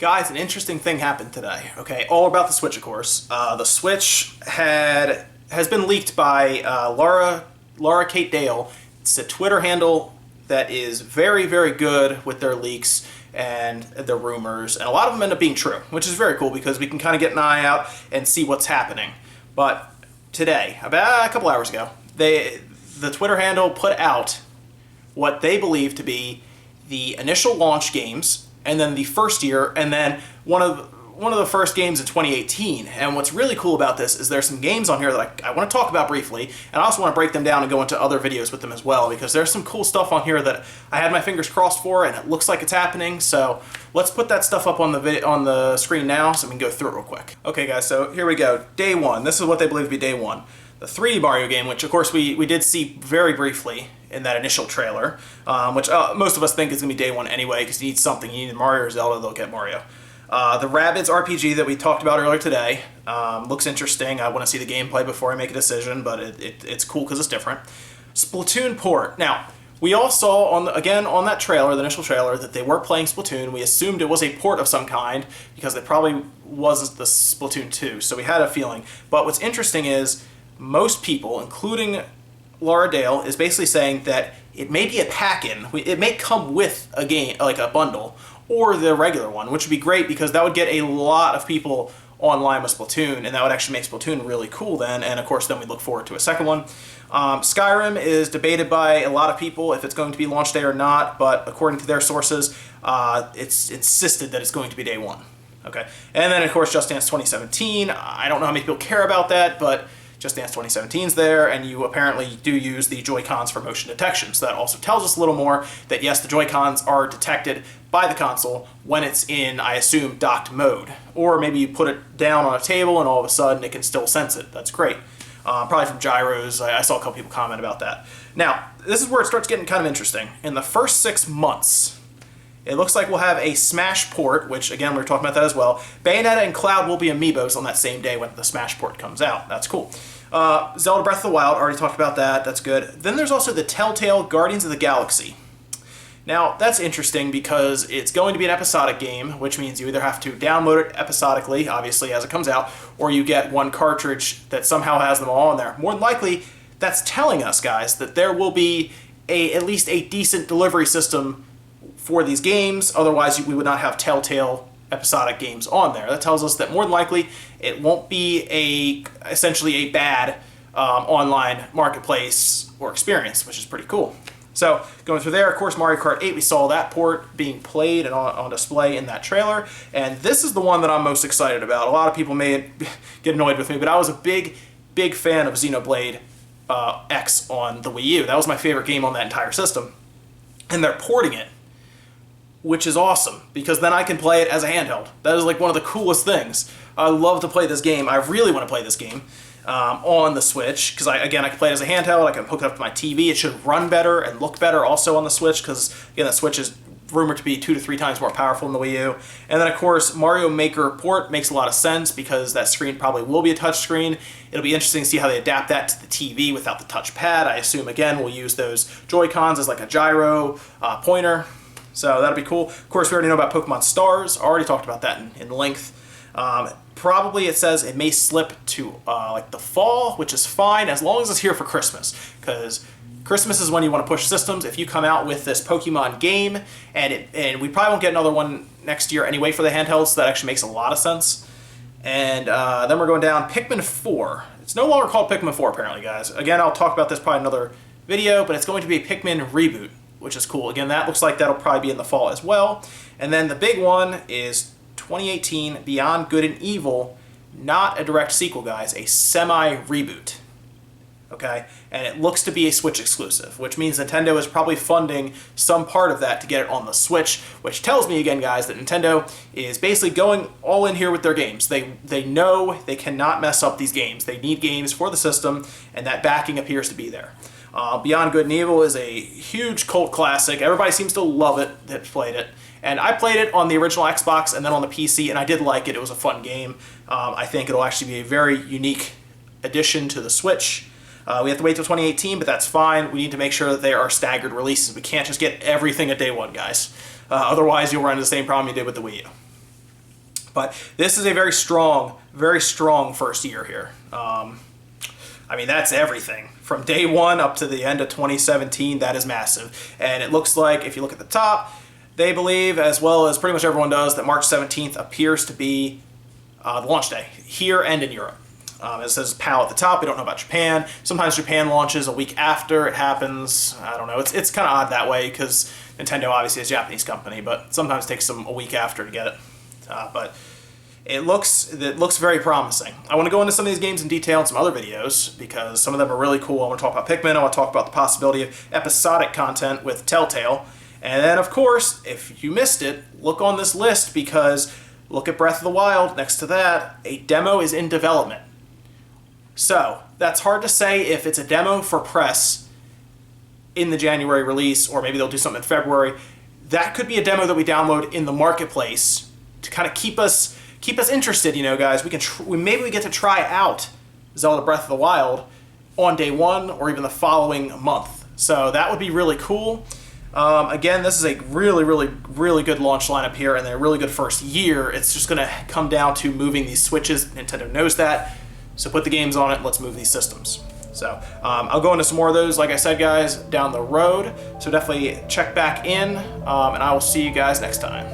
Guys, an interesting thing happened today. Okay, all about the Switch, of course. The Switch has been leaked by Laura Kate Dale. It's a Twitter handle that is very, very good with their leaks and their rumors, and a lot of them end up being true, which is very cool because we can kind of get an eye out and see what's happening. But today, about a couple hours ago, the Twitter handle put out what they believe to be the initial launch games, and then the first year, and then one of the first games in 2018. And what's really cool about this is there's some games on here that I want to talk about briefly, and I also want to break them down and go into other videos with them as well, because there's some cool stuff on here that I had my fingers crossed for, and it looks like it's happening. So let's put that stuff up on the screen now so we can go through it real quick. Okay guys, so here we go. Day one. This is what they believe to be day one. The 3D Mario game, which of course we did see very briefly in that initial trailer, which most of us think is going to be day one anyway, because you need something. You need Mario or Zelda, they'll get Mario. The Rabbids RPG that we talked about earlier today looks interesting. I want to see the gameplay before I make a decision, but it's cool because it's different. Splatoon port. Now, we all saw on that trailer, the initial trailer, that they were playing Splatoon. We assumed it was a port of some kind because it probably wasn't the Splatoon 2, so we had a feeling. But what's interesting is most people, including Laura Dale, is basically saying that it may be a pack-in. It may come with a game, like a bundle, or the regular one, which would be great because that would get a lot of people online with Splatoon, and that would actually make Splatoon really cool then, and of course then we look forward to a second one. Skyrim is debated by a lot of people if it's going to be launch day or not, but according to their sources, it's insisted that it's going to be day one. Okay, and then of course Just Dance 2017, I don't know how many people care about that, but Just Dance 2017's there, and you apparently do use the Joy-Cons for motion detection. So that also tells us a little more that yes, the Joy-Cons are detected by the console when it's in, I assume, docked mode. Or maybe you put it down on a table and all of a sudden it can still sense it. That's great. Probably from gyros. I saw a couple people comment about that. Now, this is where it starts getting kind of interesting. In the first 6 months, it looks like we'll have a Smash port, which, again, we were talking about that as well. Bayonetta and Cloud will be amiibos on that same day when the Smash port comes out. That's cool. Zelda Breath of the Wild, already talked about that. That's good. Then there's also the Telltale Guardians of the Galaxy. Now, that's interesting because it's going to be an episodic game, which means you either have to download it episodically, obviously, as it comes out, or you get one cartridge that somehow has them all on there. More than likely, that's telling us, guys, that there will be at least a decent delivery system for these games. Otherwise, we would not have Telltale episodic games on there. That tells us that more than likely it won't be essentially a bad online marketplace or experience, which is pretty cool. So going through there, of course, Mario Kart 8, we saw that port being played and on display in that trailer, and this is the one that I'm most excited about. A lot of people may get annoyed with me, but I was a big fan of Xenoblade X on the Wii U. That was my favorite game on that entire system, and they're porting it, which is awesome, because then I can play it as a handheld. That is like one of the coolest things. I love to play this game. I really want to play this game on the Switch, because I can play it as a handheld. I can hook it up to my TV. It should run better and look better also on the Switch, because again, the Switch is rumored to be 2 to 3 times more powerful than the Wii U. And then of course, Mario Maker port makes a lot of sense because that screen probably will be a touch screen. It'll be interesting to see how they adapt that to the TV without the touchpad. I assume again we'll use those Joy-Cons as like a gyro pointer. So that'll be cool. Of course, we already know about Pokemon Stars. Already talked about that in length. Probably it says it may slip to like the fall, which is fine as long as it's here for Christmas, because Christmas is when you want to push systems. If you come out with this Pokemon game, and we probably won't get another one next year anyway for the handhelds, so that actually makes a lot of sense. And then we're going down Pikmin 4. It's no longer called Pikmin 4 apparently, guys. Again, I'll talk about this probably in another video, but it's going to be a Pikmin reboot, which is cool. Again, that looks like that'll probably be in the fall as well. And then the big one is 2018 Beyond Good and Evil, not a direct sequel, guys, a semi-reboot. Okay? And it looks to be a Switch exclusive, which means Nintendo is probably funding some part of that to get it on the Switch, which tells me again, guys, that Nintendo is basically going all in here with their games. They know they cannot mess up these games. They need games for the system, and that backing appears to be there. Beyond Good and Evil is a huge cult classic. Everybody seems to love it that's played it. And I played it on the original Xbox and then on the PC, and I did like it. It was a fun game. I think it'll actually be a very unique addition to the Switch. We have to wait till 2018, but that's fine. We need to make sure that there are staggered releases. We can't just get everything at day one, guys. Otherwise, you'll run into the same problem you did with the Wii U. But this is a very strong first year here. I mean, that's everything. From day one up to the end of 2017, that is massive. And it looks like, if you look at the top, they believe, as well as pretty much everyone does, that March 17th appears to be the launch day, here and in Europe. It says PAL at the top. We don't know about Japan. Sometimes Japan launches a week after it happens. I don't know. It's kind of odd that way because Nintendo obviously is a Japanese company, but sometimes it takes them a week after to get it. But it looks very promising. I want to go into some of these games in detail in some other videos because some of them are really cool. I want to talk about Pikmin. I want to talk about the possibility of episodic content with Telltale. And then, of course, if you missed it, look on this list because look at Breath of the Wild. Next to that, a demo is in development. So, that's hard to say if it's a demo for press in the January release, or maybe they'll do something in February. That could be a demo that we download in the marketplace to kind of keep us interested, you know, guys. Maybe we get to try out Zelda Breath of the Wild on day one or even the following month. So that would be really cool. Again, this is a really good launch lineup here and a really good first year. It's just going to come down to moving these Switches. Nintendo knows that. So put the games on it, let's move these systems. So I'll go into some more of those, like I said, guys, down the road. So definitely check back in, and I will see you guys next time.